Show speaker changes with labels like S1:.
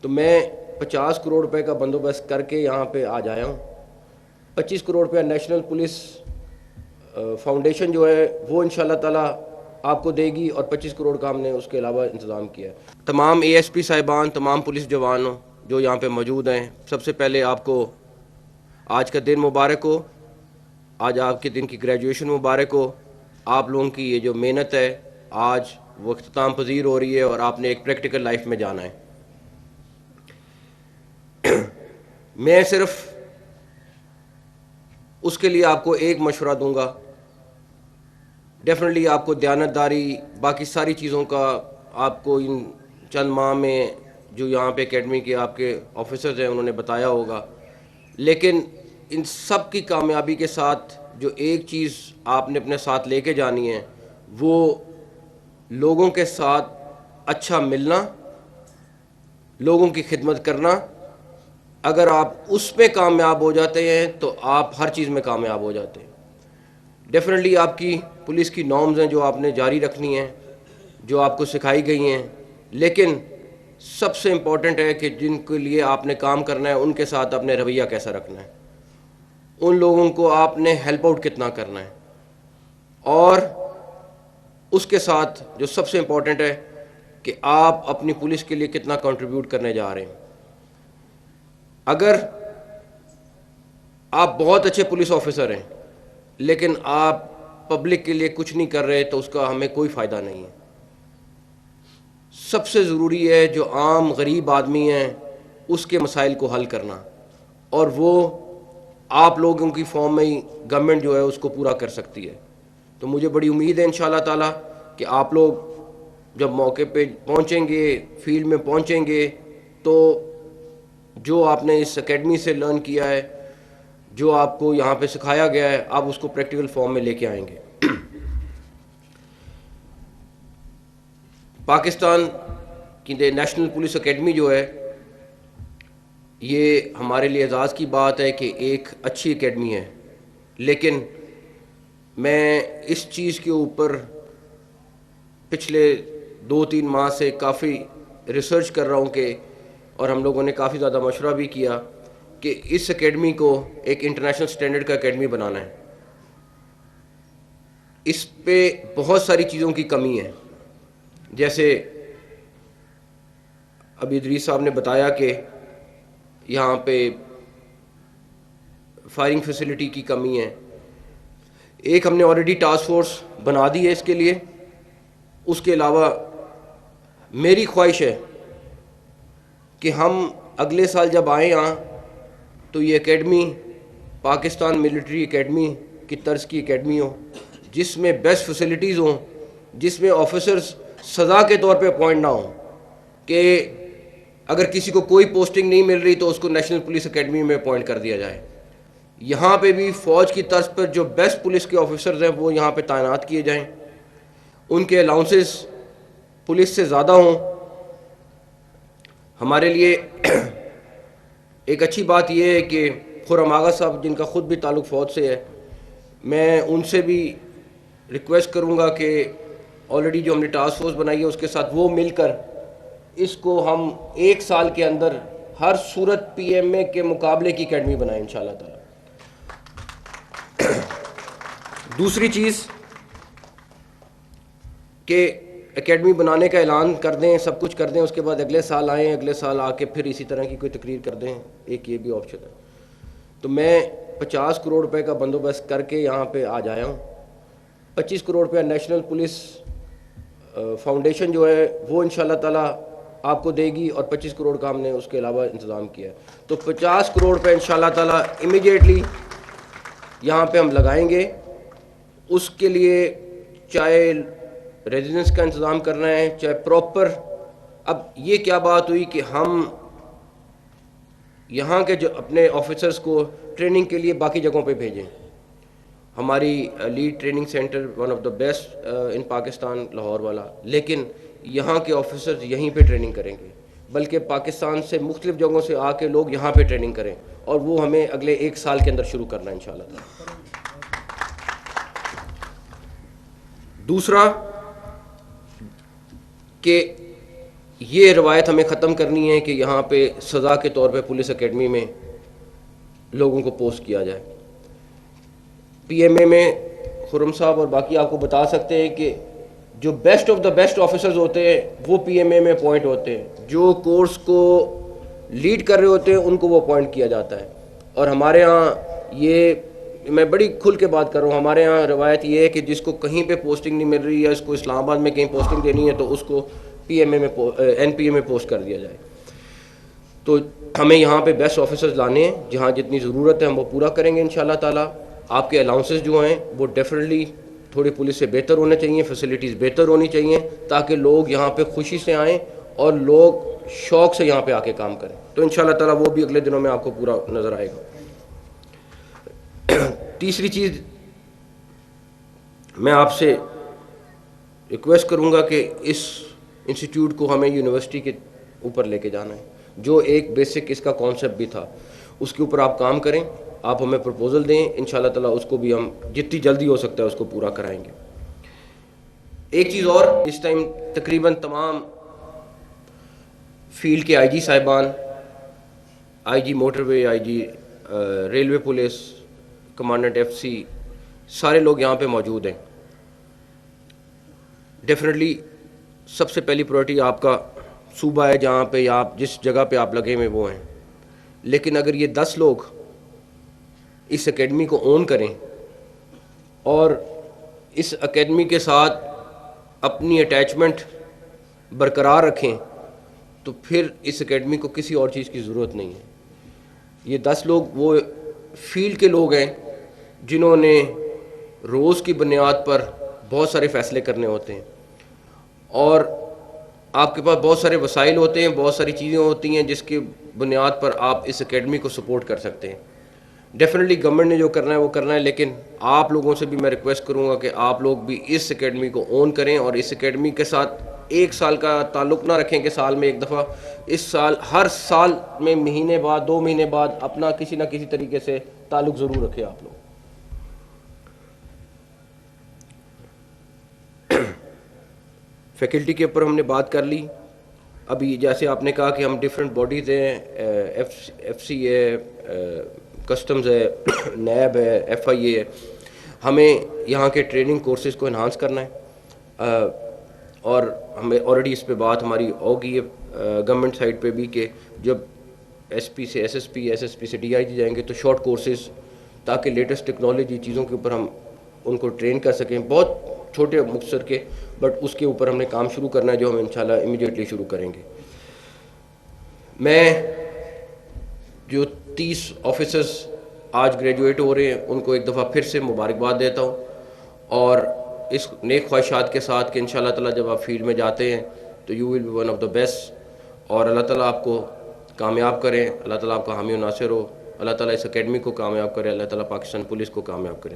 S1: تو میں 50 کروڑ روپے کا بندوبست کر کے یہاں پہ آج آیا ہوں. 25 کروڑ روپیہ نیشنل پولیس فاؤنڈیشن جو ہے وہ انشاءاللہ تعالیٰ آپ کو دے گی، اور 25 کروڑ کا ہم نے اس کے علاوہ انتظام کیا ہے. تمام اے ایس پی صاحبان، تمام پولیس جوانوں جو یہاں پہ موجود ہیں، سب سے پہلے آپ کو آج کا دن مبارک ہو. آج آپ کے دن کی گریجویشن مبارک ہو. آپ لوگوں کی یہ جو محنت ہے آج وہ اختتام پذیر ہو رہی ہے، اور آپ نے ایک پریکٹیکل لائف میں جانا ہے. میں صرف اس کے لیے آپ کو ایک مشورہ دوں گا. ڈیفینیٹلی آپ کو دیانتداری باقی ساری چیزوں کا آپ کو ان چند ماہ میں جو یہاں پہ اکیڈمی کے آپ کے آفیسرز ہیں انہوں نے بتایا ہوگا، لیکن ان سب کی کامیابی کے ساتھ جو ایک چیز آپ نے اپنے ساتھ لے کے جانی ہے وہ لوگوں کے ساتھ اچھا ملنا، لوگوں کی خدمت کرنا. اگر آپ اس پہ کامیاب ہو جاتے ہیں تو آپ ہر چیز میں کامیاب ہو جاتے ہیں. ڈیفینیٹلی آپ کی پولیس کی نارمز ہیں جو آپ نے جاری رکھنی ہیں، جو آپ کو سکھائی گئی ہیں، لیکن سب سے امپورٹنٹ ہے کہ جن کے لیے آپ نے کام کرنا ہے ان کے ساتھ اپنے رویہ کیسا رکھنا ہے، ان لوگوں کو آپ نے ہیلپ آؤٹ کتنا کرنا ہے، اور اس کے ساتھ جو سب سے امپورٹنٹ ہے کہ آپ اپنی پولیس کے لیے کتنا کنٹریبیوٹ کرنے جا رہے ہیں. اگر آپ بہت اچھے پولیس آفیسر ہیں لیکن آپ پبلک کے لیے کچھ نہیں کر رہے تو اس کا ہمیں کوئی فائدہ نہیں ہے. سب سے ضروری ہے جو عام غریب آدمی ہیں اس کے مسائل کو حل کرنا، اور وہ آپ لوگوں کی فارم میں ہی گورنمنٹ جو ہے اس کو پورا کر سکتی ہے. تو مجھے بڑی امید ہے انشاءاللہ تعالیٰ کہ آپ لوگ جب موقع پہ پہنچیں گے، فیلڈ میں پہنچیں گے، تو جو آپ نے اس اکیڈمی سے لرن کیا ہے، جو آپ کو یہاں پہ سکھایا گیا ہے، آپ اس کو پریکٹیکل فارم میں لے کے آئیں گے. پاکستان کی نیشنل پولیس اکیڈمی جو ہے یہ ہمارے لیے اعزاز کی بات ہے کہ ایک اچھی اکیڈمی ہے، لیکن میں اس چیز کے اوپر پچھلے 2-3 ماہ سے کافی ریسرچ کر رہا ہوں کہ، اور ہم لوگوں نے کافی زیادہ مشورہ بھی کیا کہ اس اکیڈمی کو ایک انٹرنیشنل سٹینڈرڈ کا اکیڈمی بنانا ہے. اس پہ بہت ساری چیزوں کی کمی ہے، جیسے ابھی ادریس صاحب نے بتایا کہ یہاں پہ فائرنگ فیسلٹی کی کمی ہے. ایک ہم نے آلریڈی ٹاسک فورس بنا دی ہے اس کے لیے. اس کے علاوہ میری خواہش ہے کہ ہم اگلے سال جب آئیں یہاں تو یہ اکیڈمی پاکستان ملٹری اکیڈمی کی طرز کی اکیڈمی ہو، جس میں بیسٹ فیسلٹیز ہوں، جس میں آفیسرز سزا کے طور پہ اپوائنٹ نہ ہوں کہ اگر کسی کو کوئی پوسٹنگ نہیں مل رہی تو اس کو نیشنل پولیس اکیڈمی میں اپوائنٹ کر دیا جائے. یہاں پہ بھی فوج کی طرز پر جو بیسٹ پولیس کے آفیسرز ہیں وہ یہاں پہ تعینات کیے جائیں، ان کے الاؤنسز پولیس سے زیادہ ہوں. ہمارے لیے ایک اچھی بات یہ ہے کہ خرم آغا صاحب جن کا خود بھی تعلق فوج سے ہے، میں ان سے بھی ریکویسٹ کروں گا کہ آلریڈی جو ہم نے ٹاسک فورس بنائی ہے اس کے ساتھ وہ مل کر اس کو ہم 1 سال کے اندر ہر صورت پی ایم اے کے مقابلے کی اکیڈمی بنائیں انشاءاللہ تعالی. دوسری چیز کہ اکیڈمی بنانے کا اعلان کر دیں، سب کچھ کر دیں، اس کے بعد اگلے سال آئیں، اگلے سال آ کے پھر اسی طرح کی کوئی تقریر کر دیں، ایک یہ بھی آپشن ہے. تو میں 50 کروڑ روپے کا بندوبست کر کے یہاں پہ آج آیا ہوں. 25 کروڑ روپیہ نیشنل پولیس فاؤنڈیشن جو ہے وہ انشاءاللہ تعالیٰ آپ کو دے گی، اور 25 کروڑ کا ہم نے اس کے علاوہ انتظام کیا ہے. تو 50 کروڑ روپے انشاءاللہ تعالیٰ امیڈیٹلی یہاں پہ ہم لگائیں گے. اس کے لیے چاہے ریزیڈنس کا انتظام کرنا ہے، چاہے پراپر. اب یہ کیا بات ہوئی کہ ہم یہاں کے جو اپنے آفیسرز کو ٹریننگ کے لیے باقی جگہوں پہ بھیجیں. ہماری lead training centre one of the best in Pakistan Lahore والا، لیکن یہاں کے آفیسرز یہیں پہ ٹریننگ کریں گے، بلکہ پاکستان سے مختلف جگہوں سے آ کے لوگ یہاں پہ ٹریننگ کریں، اور وہ ہمیں اگلے 1 سال کے اندر شروع کرنا ہے انشاءاللہ. دوسرا کہ یہ روایت ہمیں ختم کرنی ہے کہ یہاں پہ سزا کے طور پہ پولیس اکیڈمی میں لوگوں کو پوسٹ کیا جائے. پی ایم اے میں خرم صاحب اور باقی آپ کو بتا سکتے ہیں کہ جو best of the best officers ہوتے ہیں وہ پی ایم اے میں اپوائنٹ ہوتے ہیں. جو کورس کو لیڈ کر رہے ہوتے ہیں ان کو وہ اپوائنٹ کیا جاتا ہے. اور ہمارے ہاں یہ میں بڑی کھل کے بات کر رہا ہوں, ہمارے ہاں روایت یہ ہے کہ جس کو کہیں پہ پوسٹنگ نہیں مل رہی ہے, اس کو اسلام آباد میں کہیں پوسٹنگ دینی ہے تو اس کو پی ایم اے میں این پی اے میں پوسٹ کر دیا جائے. تو ہمیں یہاں پہ بیسٹ آفیسرز لانے ہیں, جہاں جتنی ضرورت ہے ہم وہ پورا کریں گے انشاءاللہ تعالیٰ. آپ کے الاؤنسز جو ہیں وہ ڈیفینیٹلی تھوڑی پولیس سے بہتر ہونے چاہیے, فیسلٹیز بہتر ہونی چاہیے تاکہ لوگ یہاں پہ خوشی سے آئیں اور لوگ شوق سے یہاں پہ آ کے کام کریں. تو انشاءاللہ تعالیٰ وہ بھی اگلے دنوں میں آپ کو پورا نظر آئے گا. تیسری چیز میں آپ سے ریکویسٹ کروں گا کہ اس انسٹیٹیوٹ کو ہمیں یونیورسٹی کے اوپر لے کے جانا ہے. جو ایک بیسک اس کا کانسیپٹ بھی تھا اس کے اوپر آپ کام کریں, آپ ہمیں پرپوزل دیں, انشاءاللہ تعالیٰ اس کو بھی ہم جتنی جلدی ہو سکتا ہے اس کو پورا کرائیں گے. ایک چیز اور, اس ٹائم تقریباً تمام فیلڈ کے آئی جی صاحبان, I G motorway, I G railway police, commandant F C, سارے لوگ یہاں پہ موجود ہیں. ڈیفینیٹلی سب سے پہلی پرائرٹی آپ کا صوبہ ہے جہاں پہ آپ جس جگہ پہ آپ لگے ہوئے وہ ہیں. لیکن اگر یہ 10 لوگ اس اکیڈمی کو اون کریں اور اس اکیڈمی کے ساتھ اپنی اٹیچمنٹ برقرار رکھیں تو پھر اس اکیڈمی کو کسی اور چیز کی ضرورت نہیں ہے. یہ 10 لوگ وہ فیلڈ کے لوگ ہیں جنہوں نے روز کی بنیاد پر بہت سارے فیصلے کرنے ہوتے ہیں, اور آپ کے پاس بہت سارے وسائل ہوتے ہیں, بہت ساری چیزیں ہوتی ہیں جس کی بنیاد پر آپ اس اکیڈمی کو سپورٹ کر سکتے ہیں. ڈیفینیٹلی گورنمنٹ نے جو کرنا ہے وہ کرنا ہے, لیکن آپ لوگوں سے بھی میں ریکویسٹ کروں گا کہ آپ لوگ بھی اس اکیڈمی کو اون کریں اور اس اکیڈمی کے ساتھ ایک سال کا تعلق نہ رکھیں کہ سال میں ایک دفعہ. اس سال ہر سال میں مہینے بعد 2 مہینے بعد اپنا کسی نہ کسی طریقے سے تعلق ضرور رکھیں آپ لوگ. فیکلٹی کے اوپر ہم نے بات کر لی. ابھی جیسے آپ نے کہا کہ ہم ڈفرینٹ باڈیز ہیں, ایف سی ہے, کسٹمز ہے, نیب ہے, ایف آئی اے ہے, ہمیں یہاں کے ٹریننگ کورسز کو انہانس کرنا ہے. اور ہمیں آلریڈی اس پہ بات ہماری ہوگی گورنمنٹ سائڈ پہ بھی کہ جب ایس پی سے ایس ایس پی سے ڈی آئی جی جائیں گے تو شارٹ کورسز تاکہ لیٹسٹ ٹیکنالوجی چیزوں کے اوپر ہم ان کو ٹرین کر سکیں, بہت چھوٹے مختصر کے, بٹ اس کے اوپر ہم نے کام شروع کرنا ہے جو ہم انشاءاللہ امیڈیٹلی شروع کریں گے. میں جو 30 آفیسرز آج گریجویٹ ہو رہے ہیں ان کو ایک دفعہ پھر سے مبارکباد دیتا ہوں, اور اس نیک خواہشات کے ساتھ کہ انشاءاللہ تعالیٰ جب آپ فیلڈ میں جاتے ہیں تو you will be one of the best, اور اللہ تعالیٰ آپ کو کامیاب کریں, اللہ تعالیٰ آپ کا حامی و ناصر ہو, اللہ تعالیٰ اس اکیڈمی کو کامیاب کرے, اللہ تعالیٰ پاکستان پولیس کو کامیاب کرے.